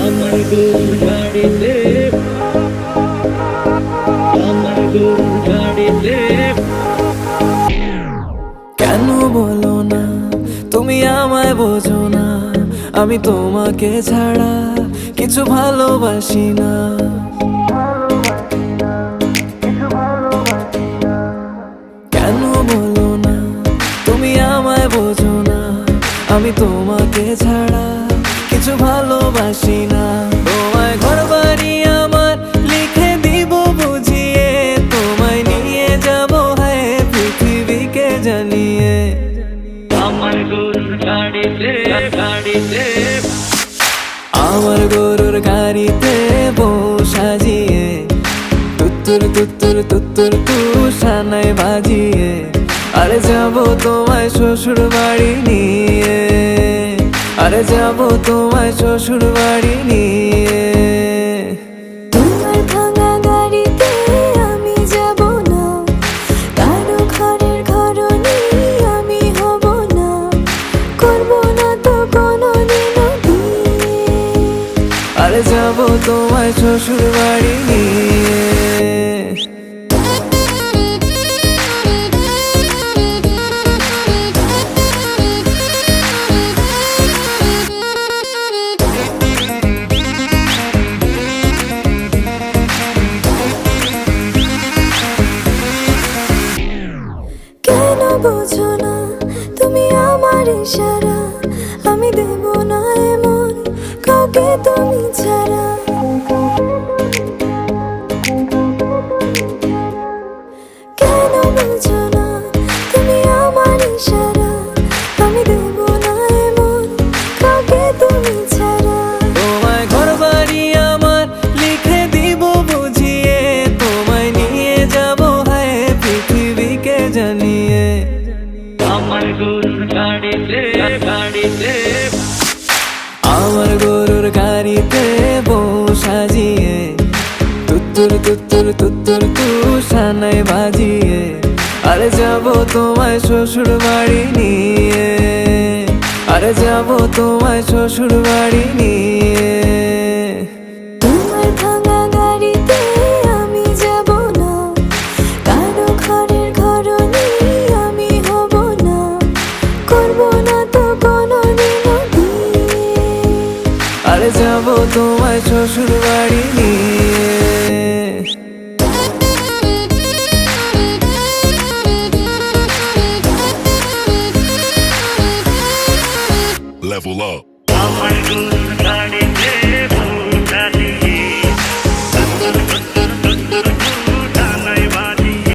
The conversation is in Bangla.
আমার গরুর গাড়িতে, আমার গরুর গাড়িতে। কেন বলো না তুমি আমায় বোঝো না, আমি তোমাকে ছাড়া কিছু ভালোবাসি না। কেন বলো না তুমি আমায় বোঝো না, আমি তোমাকে ছাড়া কিছু ভালোবাসি না। তোমায় ঘর বাড়ি আমার লিখে দিব বুঝিয়ে, তোমায় নিয়ে যাব হ্যাঁ পৃথিবীকে জানিয়ে। আমার গরুর গাড়িতে, গাড়িতে, আমার গরুর গাড়িতে বউ সাজিয়ে, তুত্তুর তুত্তুর তুত্তুর তু সানাই বাজিয়ে, আরে যাবো তোমায় শ্বশুর বাড়ি নিয়ে, আরে যাবো তোমায় শ্বশুর বাড়ি নিয়ে। তোমার ভাঙা গাড়িতে আমি যাব না, কারো ঘরের ঘরনি আমি হব না, করব না তো কোনোদিনও বিয়ে। আরে যাবো তোমায় শ্বশুর বাড়ি নিয়ে। কেন বোঝো না তুমি আমার ইশারা, আমি দেব না এমন কাউকে তুমি ছাড়া। কেন বোঝো না তুমি আমার ইশারা, আমি দেব না এমন কাউকে তুমি ছাড়া। তোমায় ঘর বাড়ি আমার লিখে দিব বুঝিয়ে, তোমায় নিয়ে যাব হ্যাঁ পৃথিবীকে জানিয়ে। আমার গরুর গাড়িতে, গাড়িতে, আমার গরুর গাড়িতে বউ সাজিয়ে, তুত্তুর তুত্তুর তুত্তুর তু সানাই বাজিয়ে, আরে যাবো তোমায় শ্বশুর বাড়ি নিয়ে, আরে যাবো তোমায় শ্বশুর বাড়ি নিয়ে। তোমার ভাঙা গাড়িতে আমি যাব না, কারো ঘরের ঘরনি আমি হব না, করব না তো কোনোদিনও বিয়ে। আরে যাবো তোমায় শ্বশুর বাড়ি নিয়ে। Level up. আমার গরুর গাড়ি